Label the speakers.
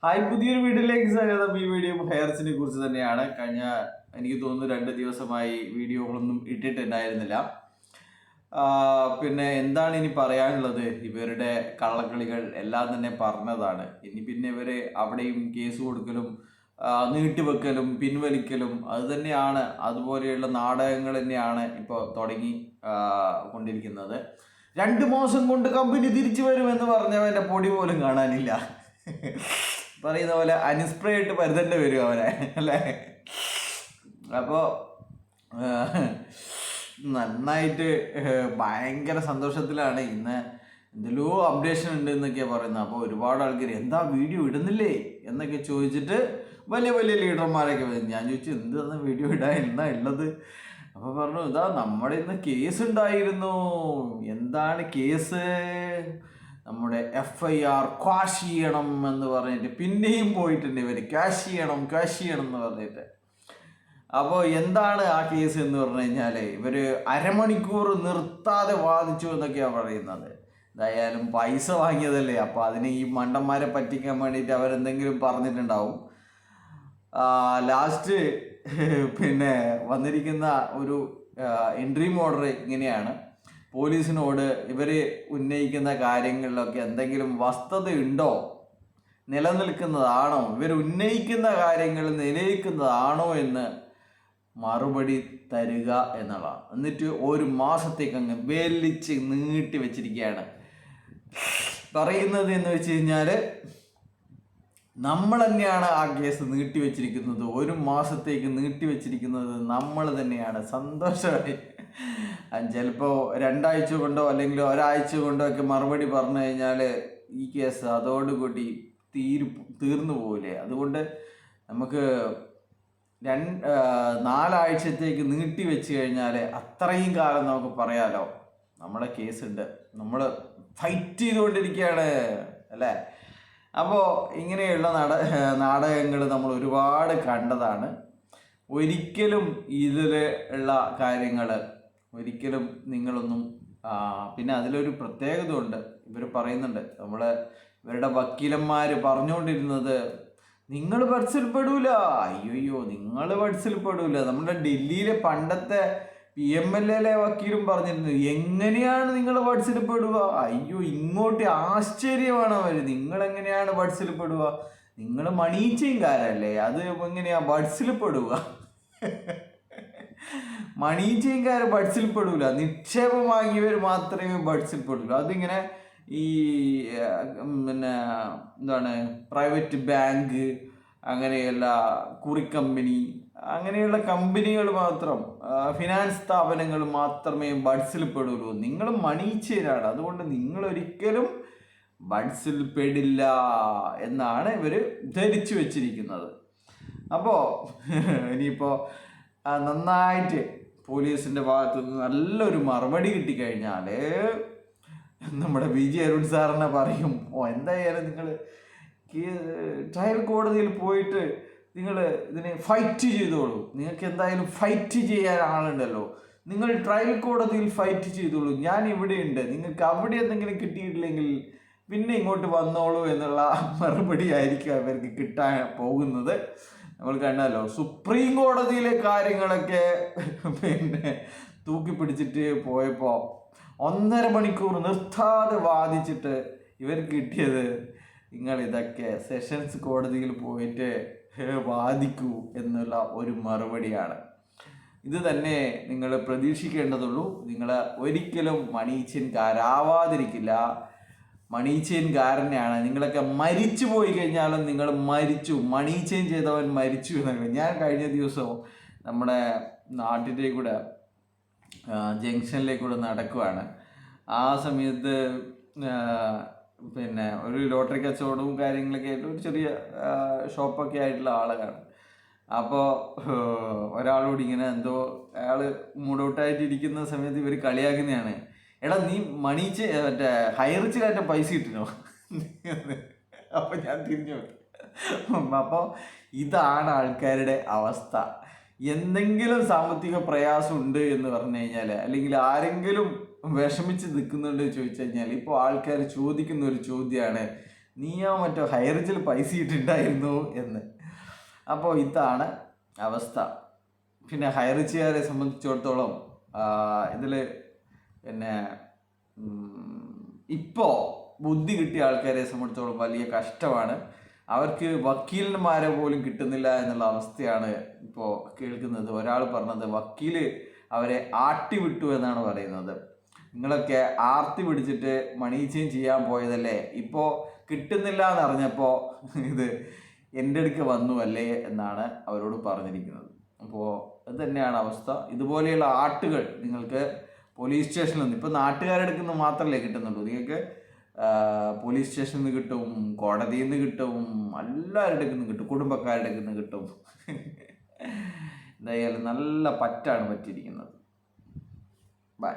Speaker 1: Hi, പുതിയൊരു വീഡിയോയിലേക്ക് സ്വാഗതം. ഈ വീഡിയോ ഹെയർസിനെ കുറിച്ച് തന്നെയാണ്. എനിക്ക് തോന്നുന്നു 2 ദിവസമായി വീഡിയോകളൊന്നും ഇട്ടിട്ടുണ്ടായിരുന്നില്ല. പിന്നെ എന്താണ് ഇനി പറയാനുള്ളത്? ഇവരുടെ കള്ളക്കളികൾ എല്ലാം തന്നെ പറഞ്ഞതാണ്. ഇനി പിന്നെ ഇവര് അവിടെയും കേസ് കൊടുക്കലും നീട്ടിവെക്കലും പിൻവലിക്കലും അത് തന്നെയാണ്. അതുപോലെയുള്ള നാടകങ്ങൾ തന്നെയാണ് ഇപ്പോൾ തുടങ്ങി കൊണ്ടിരിക്കുന്നത്. 2 മാസം കൊണ്ട് കമ്പനി തിരിച്ചു വരുമെന്ന് പറഞ്ഞവൻ്റെ പൊടി പോലും കാണാനില്ല. പറയുന്ന പോലെ അനിസ്പ്രേ ഇട്ട് പരുതേണ്ടി വരും അവനെ, അല്ലേ? അപ്പോൾ നന്നായിട്ട് ഭയങ്കര സന്തോഷത്തിലാണ്. ഇന്ന് എന്തെല്ലോ അപ്ഡേഷൻ ഉണ്ട് എന്നൊക്കെയാണ് പറയുന്നത്. അപ്പോൾ ഒരുപാട് ആൾക്കാർ എന്താ വീഡിയോ ഇടുന്നില്ലേ എന്നൊക്കെ ചോദിച്ചിട്ട് വലിയ വലിയ ലീഡർമാരൊക്കെ വരും. ഞാൻ ചോദിച്ചു എന്താണ് വീഡിയോ ഇടാൻ എന്നാ ഉള്ളത്? അപ്പോൾ പറഞ്ഞു ഇതാ നമ്മുടെ ഇന്ന് കേസ് ഉണ്ടായിരുന്നു. എന്താണ് കേസ്? നമ്മുടെ FIR ക്വാഷ് ചെയ്യണം എന്ന് പറഞ്ഞിട്ട് പിന്നെയും പോയിട്ടുണ്ട് ഇവർ. ക്യാഷ് ചെയ്യണം എന്ന് പറഞ്ഞിട്ട്. അപ്പോൾ എന്താണ് ആ കേസ് എന്ന് പറഞ്ഞു കഴിഞ്ഞാൽ ഇവർ അരമണിക്കൂർ നിർത്താതെ വാദിച്ചു എന്നൊക്കെയാണ് പറയുന്നത്. എന്തായാലും പൈസ വാങ്ങിയതല്ലേ, അപ്പോൾ അതിന് ഈ മണ്ടന്മാരെ പറ്റിക്കാൻ വേണ്ടിയിട്ട് അവരെന്തെങ്കിലും പറഞ്ഞിട്ടുണ്ടാവും. ലാസ്റ്റ് പിന്നെ വന്നിരിക്കുന്ന ഒരു ഇൻട്രീം ഓർഡർ ഇങ്ങനെയാണ്: പോലീസിനോട് ഇവർ ഉന്നയിക്കുന്ന കാര്യങ്ങളിലൊക്കെ എന്തെങ്കിലും വസ്തുതയുണ്ടോ, നിലനിൽക്കുന്നതാണോ, ഇവർ ഉന്നയിക്കുന്ന കാര്യങ്ങൾ നിലനിൽക്കുന്നതാണോ എന്ന് മറുപടി തരിക എന്നുള്ളതാണ്. എന്നിട്ട് 1 മാസത്തേക്ക് അങ്ങ് വലിച്ച് നീട്ടി വെച്ചിരിക്കുകയാണ്. പറയുന്നത് എന്ന് വെച്ച് കഴിഞ്ഞാൽ നമ്മൾ തന്നെയാണ് ആ കേസ് നീട്ടിവെച്ചിരിക്കുന്നത്. 1 മാസത്തേക്ക് നീട്ടിവെച്ചിരിക്കുന്നത് നമ്മൾ തന്നെയാണ്. സന്തോഷമായി. ചിലപ്പോൾ 2 ആഴ്ച കൊണ്ടോ അല്ലെങ്കിൽ 1 ആഴ്ച കൊണ്ടോ ഒക്കെ മറുപടി പറഞ്ഞു കഴിഞ്ഞാൽ ഈ കേസ് അതോടുകൂടി തീർന്നു പോകില്ലേ. അതുകൊണ്ട് നമുക്ക് 4 ആഴ്ചത്തേക്ക് നീട്ടി വെച്ച് കഴിഞ്ഞാൽ അത്രയും കാലം നമുക്ക് പറയാലോ നമ്മളെ കേസുണ്ട്, നമ്മൾ ഫൈറ്റ് ചെയ്തുകൊണ്ടിരിക്കുകയാണ്, അല്ലേ? അപ്പോൾ ഇങ്ങനെയുള്ള നാടകങ്ങൾ നമ്മൾ ഒരുപാട് കണ്ടതാണ്. ഒരിക്കലും ഇതിൽ ഉള്ള കാര്യങ്ങൾ ഒരിക്കലും നിങ്ങളൊന്നും പിന്നെ അതിലൊരു പ്രത്യേകത ഉണ്ട്. ഇവർ പറയുന്നുണ്ട്, ഇവരുടെ വക്കീലന്മാർ പറഞ്ഞുകൊണ്ടിരുന്നത് നിങ്ങൾ ബഡ്സിൽപ്പെടൂല, അയ്യോ നിങ്ങൾ ബഡ്സിൽപ്പെടൂല. നമ്മുടെ ഡൽഹിയിലെ പണ്ടത്തെ PMLA വക്കീലും പറഞ്ഞിരുന്നു എങ്ങനെയാണ് നിങ്ങൾ ബഡ്സിൽപ്പെടുക, അയ്യോ ഇങ്ങോട്ട് ആശ്ചര്യമാണ് അവർ, നിങ്ങളെങ്ങനെയാണ് ബഡ്സിൽപ്പെടുക, നിങ്ങൾ മണീച്ചയുംകാരല്ലേ, അത് എങ്ങനെയാ ബഡ്സിൽപ്പെടുക? മണീച്ചയുംകാർ ബഡ്സിൽപ്പെടൂല, നിക്ഷേപം വാങ്ങിയവർ മാത്രമേ ബഡ്സിൽപ്പെടൂല. അതിങ്ങനെ ഈ പിന്നെ എന്താണ് പ്രൈവറ്റ് ബാങ്ക്, അങ്ങനെയുള്ള കുറിക്കമ്പനി, അങ്ങനെയുള്ള കമ്പനികൾ മാത്രം, ഫിനാൻസ് സ്ഥാപനങ്ങൾ മാത്രമേ ബഡ്സിൽ പെടുള്ളൂ. നിങ്ങൾ മണീച്ചയിലാണ്, അതുകൊണ്ട് നിങ്ങളൊരിക്കലും ബഡ്സിൽ പെടില്ല എന്നാണ് ഇവർ ധരിച്ചു വച്ചിരിക്കുന്നത്. അപ്പോൾ ഇനിയിപ്പോൾ നന്നായിട്ട് പോലീസിൻ്റെ ഭാഗത്തു നിന്ന് നല്ലൊരു മറുപടി കിട്ടിക്കഴിഞ്ഞാൽ നമ്മുടെ BG അരുൺ സാറിനെ പറയും, എന്തായാലും നിങ്ങൾ ട്രയൽ കോടതിയിൽ പോയിട്ട് നിങ്ങൾ ഇതിനെ ഫൈറ്റ് ചെയ്തോളൂ, നിങ്ങൾക്ക് എന്തായാലും ഫൈറ്റ് ചെയ്യാൻ ആളുണ്ടല്ലോ, നിങ്ങൾ ട്രയൽ കോടതിയിൽ ഫൈറ്റ് ചെയ്തോളൂ, ഞാൻ ഇവിടെയുണ്ട്, നിങ്ങൾക്ക് അവിടെ എന്തെങ്കിലും കിട്ടിയിട്ടില്ലെങ്കിൽ പിന്നെ ഇങ്ങോട്ട് വന്നോളൂ എന്നുള്ള മറുപടി ആയിരിക്കും അവർക്ക് കിട്ടാൻ പോകുന്നത്. നമ്മൾ കണ്ടല്ലോ സുപ്രീം കോടതിയിലെ കാര്യങ്ങളൊക്കെ പിന്നെ തൂക്കിപ്പിടിച്ചിട്ട് പോയപ്പോൾ 1.5 മണിക്കൂർ നിർത്താതെ വാദിച്ചിട്ട് ഇവർക്ക് കിട്ടിയത് നിങ്ങൾ ഇതൊക്കെ സെഷൻസ് കോടതിയിൽ പോയിട്ട് വാദിക്കൂ എന്നുള്ള ഒരു മറുപടിയാണ്. ഇത് തന്നെ നിങ്ങൾ പ്രതീക്ഷിക്കേണ്ടതുള്ളൂ. നിങ്ങൾ ഒരിക്കലും മണീച്ചൻകാരാവാതിരിക്കില്ല, മണീച്ചൻകാരനെയാണ്. നിങ്ങളൊക്കെ മരിച്ചു പോയി കഴിഞ്ഞാലും നിങ്ങൾ മരിച്ചു, മണീച്ചൻ ചെയ്തവൻ മരിച്ചു എന്നൊക്കെ. ഞാൻ കഴിഞ്ഞ ദിവസം നമ്മുടെ നാട്ടിൻ്റെ കൂടെ ജംഗ്ഷനിലേക്കൂടെ നടക്കുവാണ്. ആ സമയത്ത് പിന്നെ ഒരു ലോട്ടറി കച്ചവടവും കാര്യങ്ങളൊക്കെ ആയിട്ട് ഒരു ചെറിയ ഷോപ്പൊക്കെ ആയിട്ടുള്ള ആളാണ്. അപ്പോൾ ഒരാളോട് ഇങ്ങനെ എന്തോ അയാൾ മൂഡൗട്ടായിട്ടിരിക്കുന്ന സമയത്ത് ഇവർ കളിയാക്കുന്നതാണ്, എടാ നീ മണീച്ച് മറ്റേ ഹൈറിച്ചിലായിട്ട് പൈസ കിട്ടണോ? അപ്പോൾ ഞാൻ തിരിഞ്ഞു. അപ്പോൾ ഇതാണ് ആൾക്കാരുടെ അവസ്ഥ. എന്തെങ്കിലും സാമ്പത്തിക പ്രയാസം ഉണ്ട് എന്ന് പറഞ്ഞു കഴിഞ്ഞാൽ, അല്ലെങ്കിൽ ആരെങ്കിലും വിഷമിച്ച് നിൽക്കുന്നുണ്ട് ചോദിച്ചു കഴിഞ്ഞാൽ, ഇപ്പോൾ ആൾക്കാർ ചോദിക്കുന്ന ഒരു ചോദ്യമാണ്, നീയോ മറ്റോ ഹൈറിച്ചിൽ പൈസ ഇട്ടിട്ടുണ്ടായിരുന്നു എന്ന്. അപ്പോൾ ഇതാണ് അവസ്ഥ. പിന്നെ ഹൈറിച്ചുകാരെ സംബന്ധിച്ചിടത്തോളം ഇതിൽ പിന്നെ ഇപ്പോൾ ബുദ്ധി കിട്ടിയ ആൾക്കാരെ സംബന്ധിച്ചിടത്തോളം വലിയ കഷ്ടമാണ്. അവർക്ക് വക്കീലന്മാരെ പോലും കിട്ടുന്നില്ല എന്നുള്ള അവസ്ഥയാണ് ഇപ്പോൾ കേൾക്കുന്നത്. ഒരാൾ പറഞ്ഞത് വക്കീൽ അവരെ ആട്ടി വിട്ടു എന്നാണ് പറയുന്നത്. നിങ്ങളൊക്കെ ആർത്തി പിടിച്ചിട്ട് മണി ചേഞ്ച് ചെയ്യാൻ പോയതല്ലേ, ഇപ്പോൾ കിട്ടുന്നില്ല എന്നറിഞ്ഞപ്പോൾ ഇത് എൻ്റെ അടുക്ക് വന്നു അല്ലേ എന്നാണ് അവരോട് പറഞ്ഞിരിക്കുന്നത്. അപ്പോൾ അത് തന്നെയാണ് അവസ്ഥ. ഇതുപോലെയുള്ള ആട്ടുകൾ നിങ്ങൾക്ക് പോലീസ് സ്റ്റേഷനിൽ നിന്ന്, ഇപ്പോൾ നാട്ടുകാരുടെ അടുക്കുന്ന മാത്രമല്ലേ കിട്ടുന്നുള്ളൂ, നിങ്ങൾക്ക് പോലീസ് സ്റ്റേഷനിൽ നിന്ന് കിട്ടും, കോടതിയിൽ നിന്ന് കിട്ടും, എല്ലാവരുടെ അടുക്കുന്ന കിട്ടും, കുടുംബക്കാരുടെ അടുക്കുന്ന കിട്ടും. എന്തായാലും നല്ല പറ്റാണ് പറ്റിയിരിക്കുന്നത്. ബൈ.